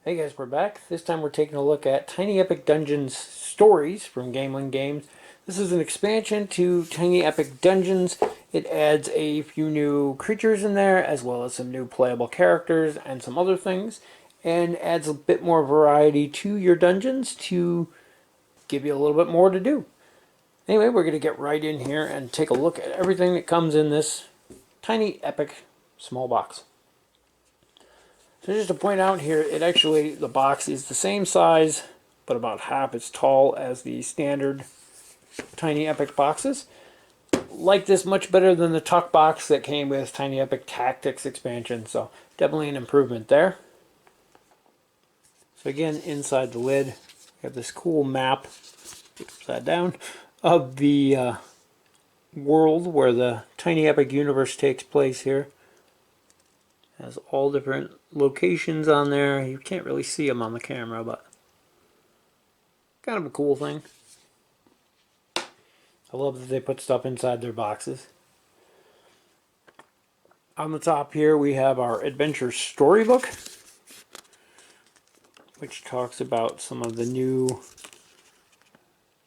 Hey guys, we're back. This time we're taking a look at Tiny Epic Dungeons Stories from Goblin Games. This is an expansion to Tiny Epic Dungeons. It adds a few new creatures in there, as well as some new playable characters and some other things, and adds a bit more variety to your dungeons to give you a little bit more to do. Anyway, we're going to get right in here and take a look at everything that comes in this Tiny Epic small box. So just to point out here, the box is the same size, but about half as tall as the standard Tiny Epic boxes. Like this much better than the Tuck box that came with Tiny Epic Tactics expansion, so definitely an improvement there. So again, inside the lid, we have this cool map, upside down, of the world where the Tiny Epic universe takes place here. Has all different locations on there. You can't really see them on the camera, but kind of a cool thing. I love that they put stuff inside their boxes. On the top here we have our adventure storybook, which talks about some of the new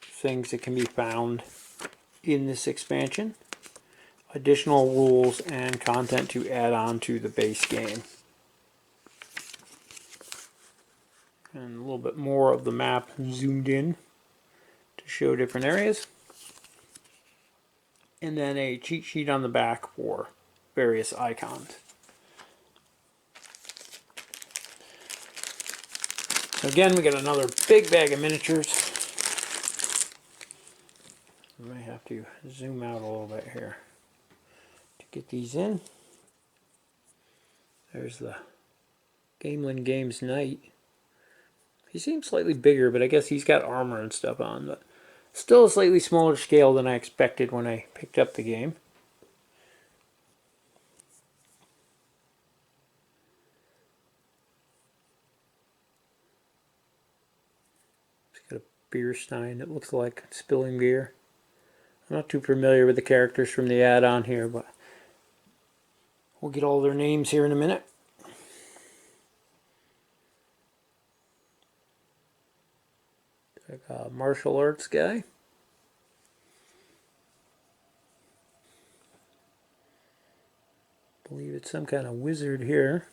things that can be found in this expansion. Additional rules and content to add on to the base game. And a little bit more of the map zoomed in to show different areas. And then a cheat sheet on the back for various icons. So again, we got another big bag of miniatures. I may have to zoom out a little bit here to get these in. There's the Goblin Games Knight. He seems slightly bigger, but I guess he's got armor and stuff on. But still a slightly smaller scale than I expected when I picked up the game. He's got a beer stein that looks like spilling beer. I'm not too familiar with the characters from the add-on here, but we'll get all their names here in a minute. Like a martial arts guy. I believe it's some kind of wizard here.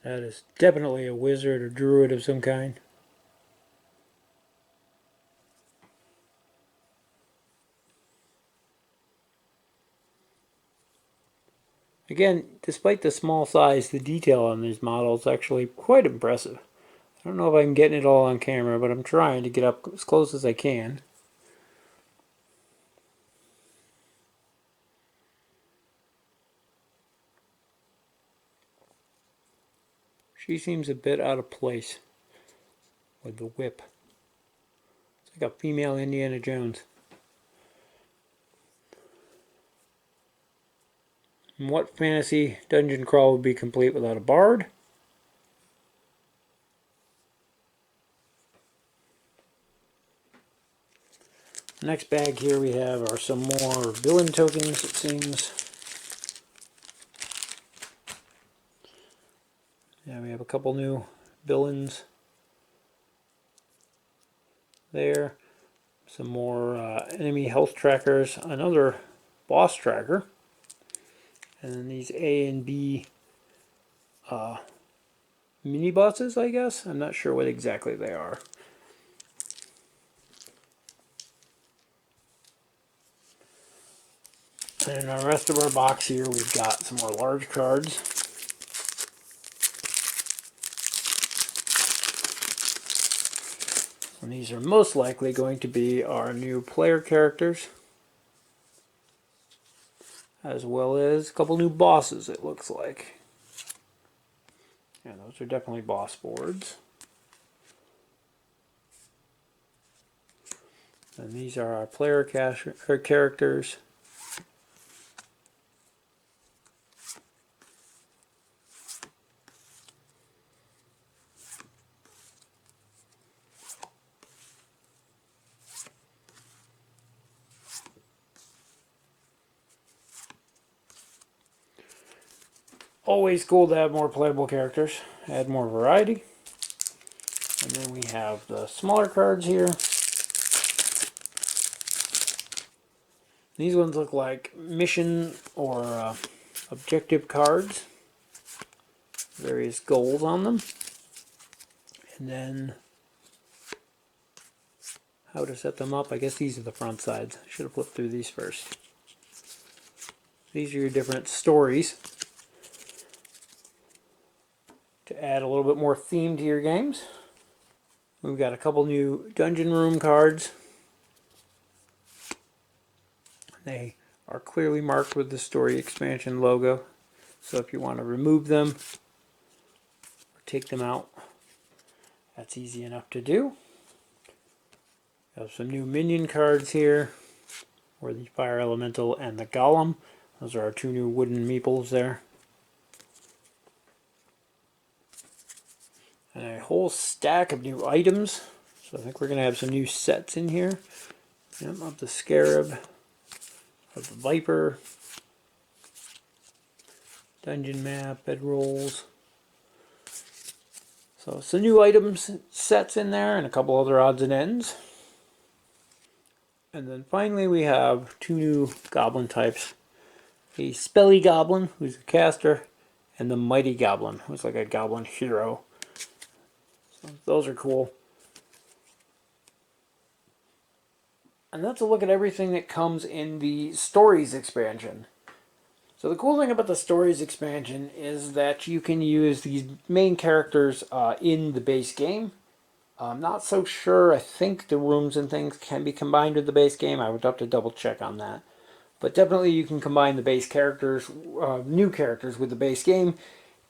That is definitely a wizard or druid of some kind. Again, despite the small size, the detail on these models is actually quite impressive. I don't know if I'm getting it all on camera, but I'm trying to get up as close as I can. She seems a bit out of place with the whip. It's like a female Indiana Jones. And what fantasy dungeon crawl would be complete without a bard? Next bag here we have are some more villain tokens, it seems. Yeah, we have a couple new villains there. Some more enemy health trackers, another boss tracker, and then these A and B mini bosses, I guess. I'm not sure what exactly they are. And in the rest of our box here, we've got some more large cards. And these are most likely going to be our new player characters, as well as a couple new bosses, it looks like. Yeah, those are definitely boss boards. And these are our player characters. Always cool to have more playable characters, add more variety. And then we have the smaller cards here. These ones look like mission or objective cards. Various goals on them. And then how to set them up. I guess these are the front sides. I should have flipped through these first. These are your different stories to add a little bit more theme to your games. We've got a couple new dungeon room cards. They are clearly marked with the story expansion logo. So if you want to remove them or take them out, that's easy enough to do. We have some new Minion cards here, or the Fire Elemental and the Golem. Those are our two new wooden meeples there. And a whole stack of new items. So I think we're going to have some new sets in here. Yep, of the Scarab, of the Viper, dungeon map, bedrolls. So some new items sets in there and a couple other odds and ends. And then finally we have two new Goblin types. The Spelly Goblin, who's a caster, and the Mighty Goblin, who's like a Goblin hero. So those are cool. And that's a look at everything that comes in the Stories expansion. So the cool thing about the Stories expansion is that you can use these main characters in the base game. I'm not so sure. I think the rooms and things can be combined with the base game. I would have to double check on that. But definitely you can combine the base characters, new characters with the base game.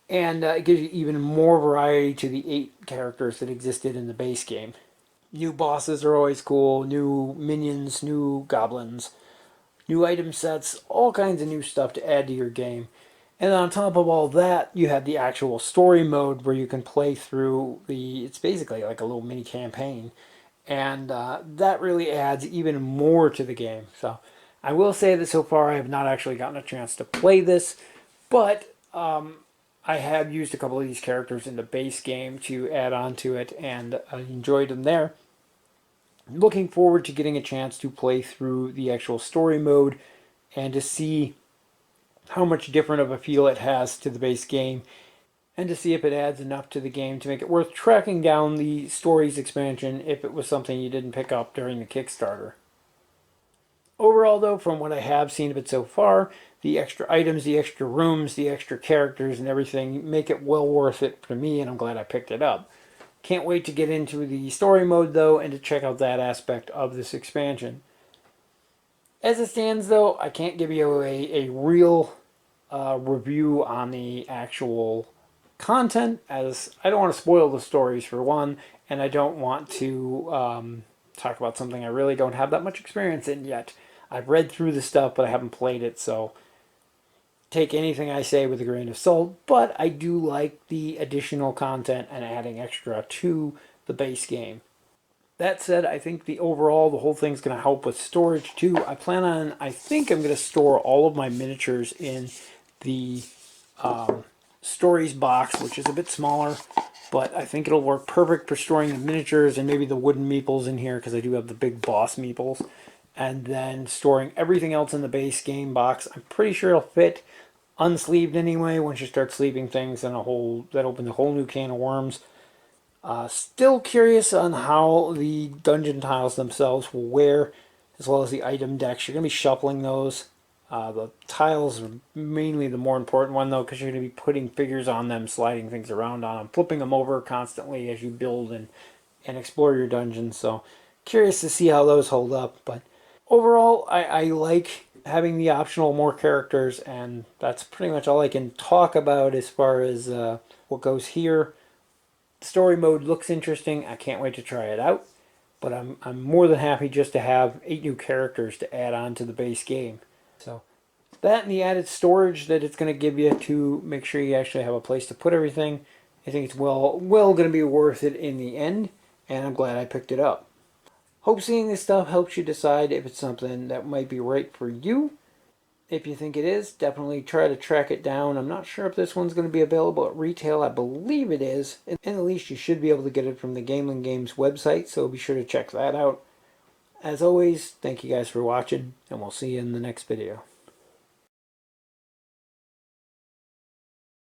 And it gives you even more variety to the 8 characters that existed in the base game. New bosses are always cool. New minions, new goblins, new item sets, all kinds of new stuff to add to your game. And on top of all that, you have the actual story mode where you can play through it's basically like a little mini campaign. And that really adds even more to the game. So I will say that so far I have not actually gotten a chance to play this, but I have used a couple of these characters in the base game to add on to it, and I enjoyed them there. I'm looking forward to getting a chance to play through the actual story mode and to see how much different of a feel it has to the base game, and to see if it adds enough to the game to make it worth tracking down the Stories expansion if it was something you didn't pick up during the Kickstarter. Overall though, from what I have seen of it so far, the extra items, the extra rooms, the extra characters and everything make it well worth it for me, and I'm glad I picked it up. Can't wait to get into the story mode though and to check out that aspect of this expansion. As it stands though, I can't give you a real review on the actual content, as I don't want to spoil the stories for one, and I don't want to talk about something I really don't have that much experience in yet. I've read through the stuff, but I haven't played it, so take anything I say with a grain of salt, but I do like the additional content and adding extra to the base game. That said, I think the whole thing's going to help with storage too. I think I'm going to store all of my miniatures in the Stories box, which is a bit smaller, but I think it'll work perfect for storing the miniatures and maybe the wooden meeples in here, because I do have the big boss meeples. And then storing everything else in the base game box. I'm pretty sure it'll fit unsleeved anyway. Once you start sleeving things, then that opens a whole new can of worms. Still curious on how the dungeon tiles themselves will wear, as well as the item decks. You're going to be shuffling those. The tiles are mainly the more important one though, because you're going to be putting figures on them, sliding things around on them, flipping them over constantly as you build and explore your dungeons. So curious to see how those hold up. But overall, I like having the optional more characters, and that's pretty much all I can talk about as far as what goes here. The story mode looks interesting. I can't wait to try it out. But I'm more than happy just to have 8 new characters to add on to the base game. So that and the added storage that it's going to give you to make sure you actually have a place to put everything, I think it's well going to be worth it in the end, and I'm glad I picked it up. Hope seeing this stuff helps you decide if it's something that might be right for you. If you think it is, definitely try to track it down. I'm not sure if this one's going to be available at retail. I believe it is. And at least you should be able to get it from the Gameling Games website, so be sure to check that out. As always, thank you guys for watching, and we'll see you in the next video.